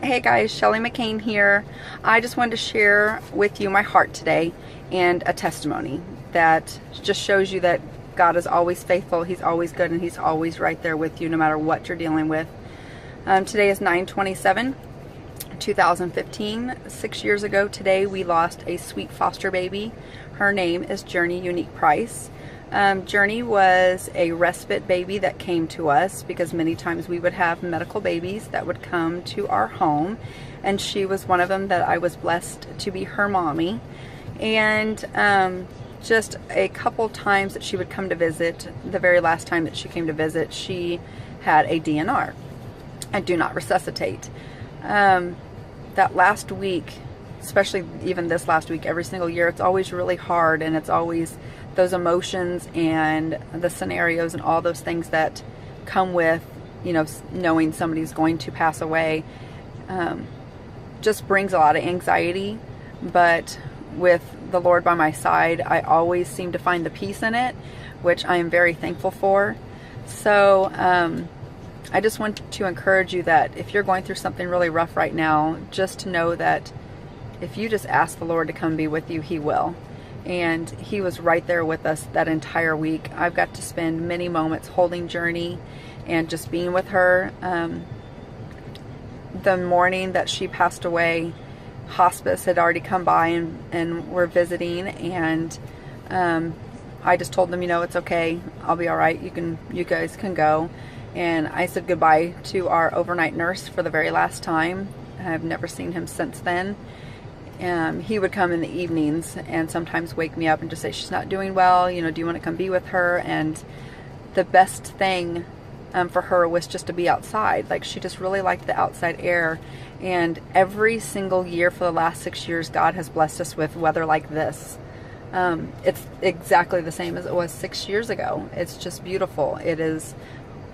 Hey guys, Shelly McCain here. I just wanted to share with you my heart today and a testimony that just shows you that God is always faithful, He's always good, and He's always right there with you no matter what you're dealing with. Today is 9/27/2015. 6 years ago today we lost a sweet foster baby. Her name is Journie Unique Price. Journie was a respite baby that came to us because many times we would have medical babies that would come to our home, and she was one of them that I was blessed to be her mommy. And just a couple times that she would come to visit, the very last time that she came to visit, she had a DNR, a do not resuscitate. That last week, especially even this last week, every single year, it's always really hard, and it's always those emotions and the scenarios and all those things that come with, you know, knowing somebody's going to pass away, just brings a lot of anxiety. But with the Lord by my side, I always seem to find the peace in it, which I am very thankful for. So I just want to encourage you that if you're going through something really rough right now, just to know that if you just ask the Lord to come be with you, He will. And He was right there with us that entire week. I've got to spend many moments holding Journie and just being with her. The morning that she passed away, hospice had already come by and were visiting, and I just told them, you know, it's okay, I'll be all right, you guys can go. And I said goodbye to our overnight nurse for the very last time. I've never seen him since then. He would come in the evenings and sometimes wake me up and just say, she's not doing well, you know, do you want to come be with her? And the best thing for her was just to be outside. Like, she just really liked the outside air. And every single year for the last 6 years, God has blessed us with weather like this. It's exactly the same as it was 6 years ago. It's just beautiful. It is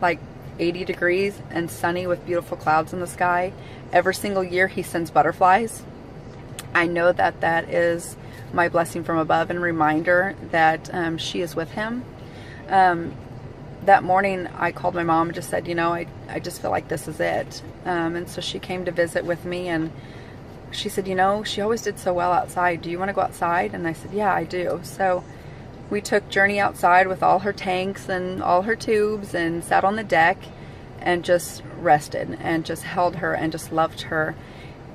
like 80 degrees and sunny with beautiful clouds in the sky. Every single year He sends butterflies. I know that that is my blessing from above and reminder that she is with Him. That morning I called my mom and just said, you know, I just feel like this is it. And so she came to visit with me, and she said, you know, she always did so well outside. Do you want to go outside? And I said, yeah, I do. So we took Journie outside with all her tanks and all her tubes and sat on the deck and just rested and just held her and just loved her.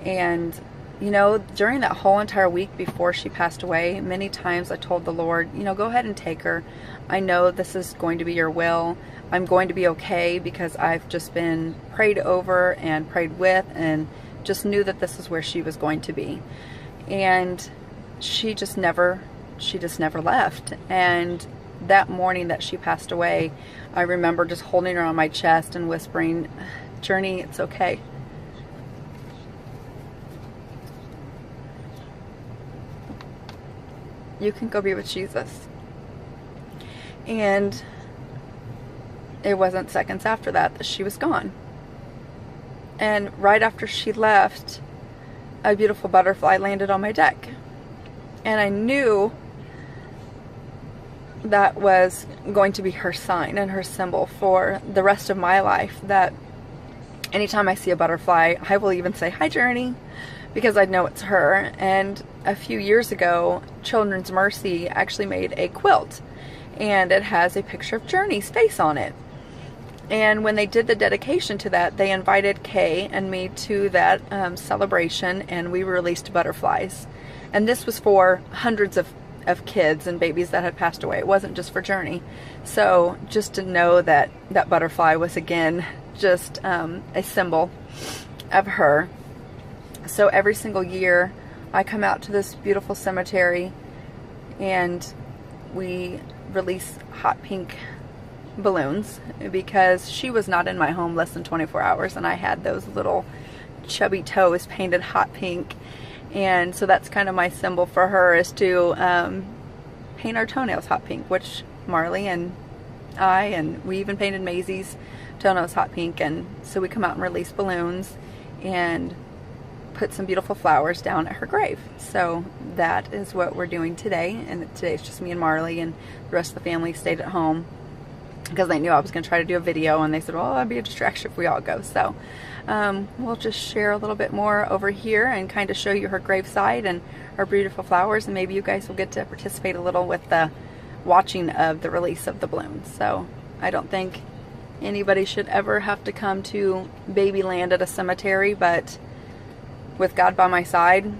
And you know, during that whole entire week before she passed away, many times I told the Lord, you know, go ahead and take her. I know this is going to be your will. I'm going to be okay because I've just been prayed over and prayed with and just knew that this is where she was going to be. And she just never left. And that morning that she passed away, I remember just holding her on my chest and whispering, Journie, it's okay. You can go be with Jesus. And it wasn't seconds after that she was gone. And right after she left, a beautiful butterfly landed on my deck. And I knew that was going to be her sign and her symbol for the rest of my life, that anytime I see a butterfly, I will even say, hi, Journie, because I know it's her. And a few years ago, Children's Mercy actually made a quilt, and it has a picture of Journie's face on it. And when they did the dedication to that, they invited Kay and me to that celebration, and we released butterflies. And this was for hundreds of kids and babies that had passed away. It wasn't just for Journie. So just to know that that butterfly was again just a symbol of her. So every single year I come out to this beautiful cemetery and we release hot pink balloons, because she was not in my home less than 24 hours, and I had those little chubby toes painted hot pink. And so that's kind of my symbol for her, is to paint our toenails hot pink, which Marley and we even painted Maisie's toenails hot pink. And so we come out and release balloons and put some beautiful flowers down at her grave. So that is what we're doing today. And today it's just me and Marley, and the rest of the family stayed at home because they knew I was going to try to do a video, and they said, well, that'd be a distraction if we all go. So we'll just share a little bit more over here and kind of show you her gravesite and her beautiful flowers, and maybe you guys will get to participate a little with the watching of the release of the balloons. So I don't think anybody should ever have to come to Babyland at a cemetery, but with God by my side,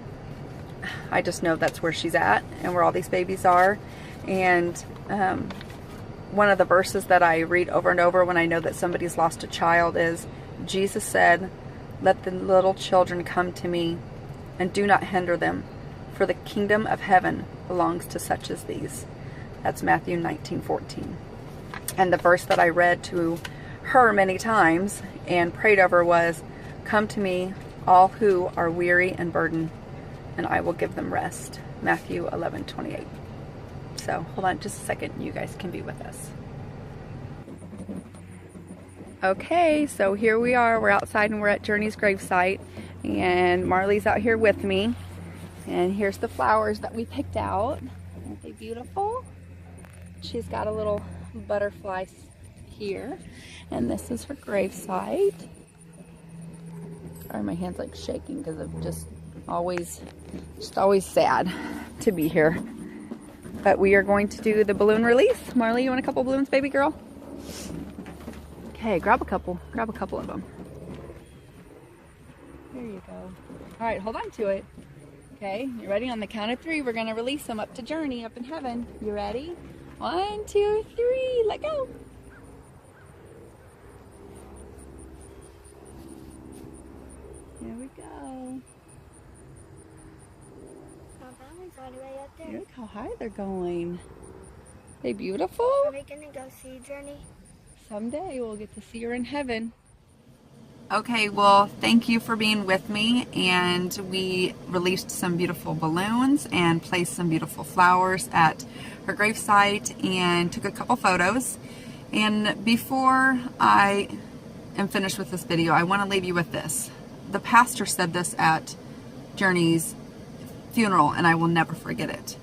I just know that's where she's at and where all these babies are. And one of the verses that I read over and over when I know that somebody's lost a child is, Jesus said, "Let the little children come to me, and do not hinder them, for the kingdom of heaven belongs to such as these." That's Matthew 19:14. And the verse that I read to her many times and prayed over was, "Come to me, all who are weary and burdened, and I will give them rest." Matthew 11:28. So hold on just a second, you guys can be with us. Okay, so here we are, we're outside and we're at Journie's gravesite, and Marley's out here with me, and here's the flowers that we picked out. Aren't they beautiful? She's got a little butterfly here, and this is her gravesite. Sorry, my hand's like shaking because I'm just always sad to be here. But we are going to do the balloon release. Marley, you want a couple balloons, baby girl? Okay, grab a couple of them. There you go. All right, hold on to it. Okay, you ready? On the count of 3, we're gonna release them up to Journey, up in heaven. You ready? 1, 2, 3, let go. Here we go. All the way up there. Look how high they're going. They beautiful? Are we gonna go see Journey? Someday we'll get to see her in heaven. Okay, well, thank you for being with me, and we released some beautiful balloons and placed some beautiful flowers at her gravesite and took a couple photos. And before I am finished with this video, I want to leave you with this. The pastor said this at Journey's funeral, and I will never forget it.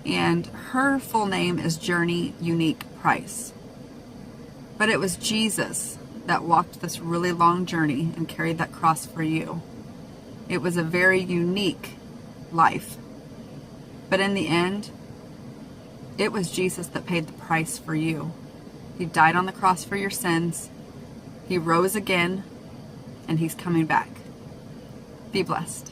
And her full name is Journey Unique Price. But it was Jesus that walked this really long journey and carried that cross for you. It was a very unique life. But in the end, it was Jesus that paid the price for you. He died on the cross for your sins. He rose again, and he's coming back. Be blessed.